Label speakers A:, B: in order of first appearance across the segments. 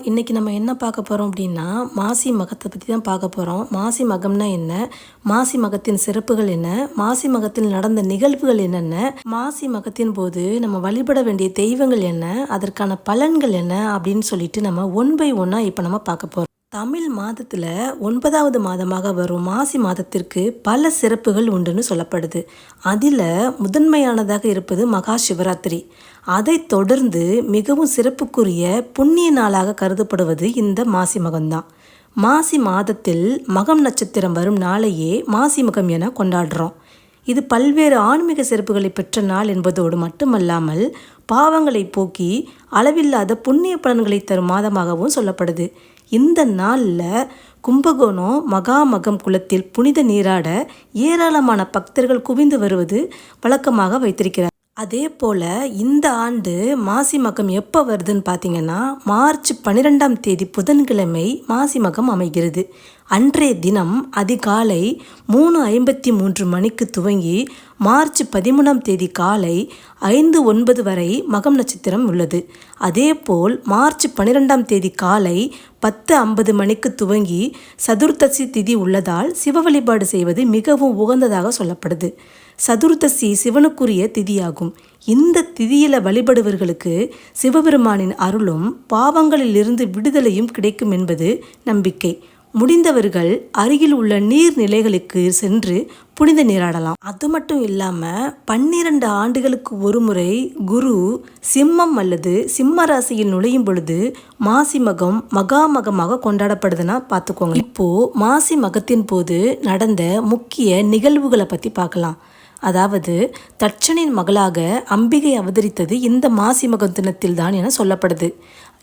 A: இன்னைக்கு நம்ம என்ன பார்க்க போகிறோம் அப்படின்னா மாசி மகத்தை பற்றி தான் பார்க்க போகிறோம். மாசி மகம்னா என்ன, மாசி மகத்தின் சிறப்புகள் என்ன, மாசி மகத்தில் நடந்த நிகழ்வுகள் என்னென்ன, மாசி மகத்தின் போது நம்ம வழிபட வேண்டிய தெய்வங்கள் என்ன, அதற்கான பலன்கள் என்ன அப்படின்னு சொல்லிட்டு நம்ம ஒன் பை ஒன்னாக இப்போ நம்ம பார்க்க போகிறோம். தமிழ் மாதத்தில் 9வது மாதமாக வரும் மாசி மாதத்திற்கு பல சிறப்புகள் உண்டுன்னு சொல்லப்படுது. அதில் முதன்மையானதாக இருப்பது மகா சிவராத்திரி. அதை தொடர்ந்து மிகவும் சிறப்புக்குரிய புண்ணிய நாளாக கருதப்படுவது இந்த மாசி மகம்தான். மாசி மாதத்தில் மகம் நட்சத்திரம் வரும் நாளையே மாசி மகம் என கொண்டாடுறோம். இது பல்வேறு ஆன்மீக சிறப்புகளை பெற்ற நாள் என்பதோடு மட்டுமல்லாமல் பாவங்களை போக்கி அளவில்லாத புண்ணிய பலன்களை தரும் மாதமாகவும் சொல்லப்படுது. இந்த நாளில் கும்பகோணம் மகாமகம் குளத்தில் புனித நீராட ஏராளமான பக்தர்கள் குவிந்து வருவது வழக்கமாக வைத்திருக்கிறார். அதே போல் இந்த ஆண்டு மாசி மகம் எப்போ வருதுன்னு பார்த்தீங்கன்னா மார்ச் 12ஆம் தேதி புதன்கிழமை மாசி மகம் அமைகிறது. அன்றைய தினம் அதிகாலை 3:53 மணிக்கு துவங்கி மார்ச் 13ஆம் தேதி காலை 5:09 வரை மகம் நட்சத்திரம் உள்ளது. அதேபோல் மார்ச் 12ஆம் தேதி காலை 10:50 மணிக்கு துவங்கி சதுர்த்தசி திதி உள்ளதால் சிவ வழிபாடு செய்வது மிகவும் உகந்ததாக சொல்லப்படுது. சதுர்த்தசி சிவனுக்குரிய திதியாகும். இந்த திதியில வழிபடுவர்களுக்கு சிவபெருமானின் அருளும் பாவங்களிலிருந்து விடுதலையும் கிடைக்கும் என்பது நம்பிக்கை. முடிந்தவர்கள் அருகில் உள்ள நீர்நிலைகளுக்கு சென்று புனித நீராடலாம். அது மட்டும் இல்லாமல் 12 ஆண்டுகளுக்கு ஒரு முறை குரு சிம்மம் அல்லது சிம்ம ராசியில் நுழையும் பொழுது மாசி மகம் மகாமகமாக கொண்டாடப்படுதுன்னா பார்த்துக்கோங்க. இப்போது மாசி மகத்தின் போது நடந்த முக்கிய நிகழ்வுகளை பற்றி பார்க்கலாம். அதாவது தட்சனின் மகளாக அம்பிகை அவதரித்தது இந்த மாசி மகம் தினத்தில் தான் என சொல்லப்படுது.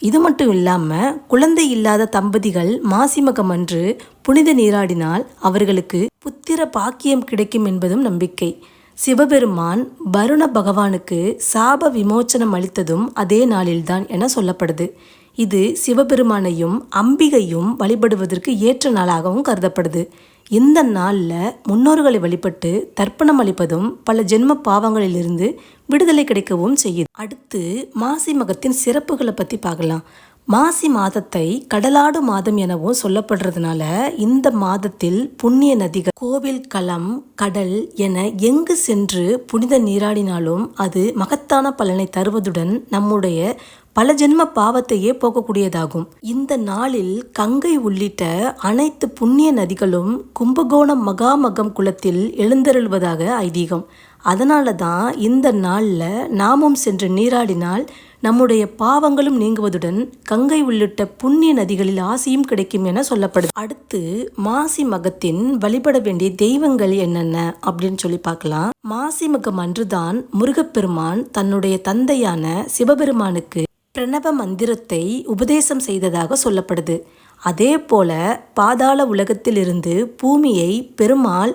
A: இது மட்டும் இல்லாமல் குழந்தை இல்லாத தம்பதிகள் மாசி மகம் அன்று புனித நீராடினால் அவர்களுக்கு புத்திர பாக்கியம் கிடைக்கும் என்பதும் நம்பிக்கை. சிவபெருமான் வருண பகவானுக்கு சாப விமோச்சனம் அளித்ததும் அதே நாளில்தான் என சொல்லப்படுது. இது சிவபெருமானையும் அம்பிகையும் வழிபடுவதற்கு ஏற்ற நாளாகவும் கருதப்படுது. இந்த நாளில் முன்னோர்களை வழிபட்டு தர்ப்பணம் அளிப்பதும் பல ஜென்ம பாவங்களிலிருந்து விடுதலை கிடைக்கவும் செய்யுது. அடுத்து மாசி மகத்தின் சிறப்புகளை பற்றி பார்க்கலாம். மாசி மாதத்தை கடலாடு மாதம் எனவும் சொல்லப்படுறதுனால இந்த மாதத்தில் புண்ணிய நதிகள், கோவில், களம், கடல் என எங்கு சென்று புனித நீராடினாலும் அது மகத்தான பலனை தருவதுடன் நம்முடைய பல ஜென்ம பாவத்தையே போக்கக்கூடியதாகும். இந்த நாளில் கங்கை உள்ளிட்ட அனைத்து புண்ணிய நதிகளும் கும்பகோணம் மகாமகம் குளத்தில் எழுந்தருள்வதாக ஐதீகம். அதனால தான் இந்த நாளில் நாமும் சென்று நீராடினால் நம்முடைய பாவங்களும் நீங்குவதுடன் கங்கை உள்ளிட்ட புண்ணிய நதிகளில் ஆசியும் கிடைக்கும் என சொல்லப்படுது. அடுத்து மாசி மகத்தின் வழிபட வேண்டிய தெய்வங்கள் என்னென்ன அப்படின்னு சொல்லி பார்க்கலாம். மாசி மகம் அன்றுதான் முருகப்பெருமான் தன்னுடைய தந்தையான சிவபெருமானுக்கு பிரணவ மந்திரத்தை உபதேசம் செய்ததாக சொல்லப்படுது. அதே போல பாதாள உலகத்திலிருந்து பூமியை பெருமாள்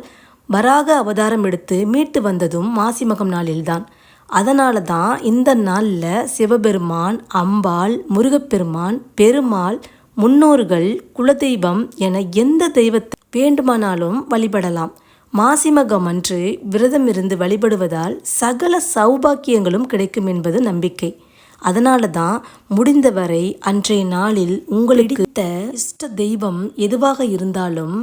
A: வராக அவதாரம் எடுத்து மீட்டு வந்ததும் மாசி மகம் நாளில்தான். அதனால தான் இந்த நாளில் சிவபெருமான், அம்பாள், முருகப்பெருமான், பெருமாள், முன்னோர்கள், குலதெய்வம் என எந்த தெய்வத்தை வேண்டுமானாலும் வழிபடலாம். மாசி மகம் அன்று விரதம் இருந்து வழிபடுவதால் சகல சௌபாக்கியங்களும் கிடைக்கும் என்பது நம்பிக்கை. அதனால தான் முடிந்தவரை அன்றைய நாளில் உங்களுக்கு இஷ்ட தெய்வம் எதுவாக இருந்தாலும்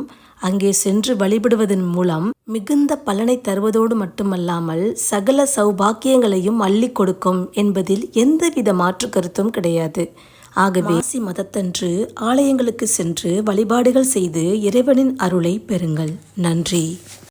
A: அங்கே சென்று வழிபடுவதன் மூலம் மிகுந்த பலனை தருவதோடு மட்டுமல்லாமல் சகல சௌபாக்கியங்களையும் அள்ளி கொடுக்கும் என்பதில் எந்தவித மாற்று கருத்தும் கிடையாது. ஆகவே மாசி மதத்தன்று ஆலயங்களுக்கு சென்று வழிபாடுகள் செய்து இறைவனின் அருளை பெறுங்கள். நன்றி.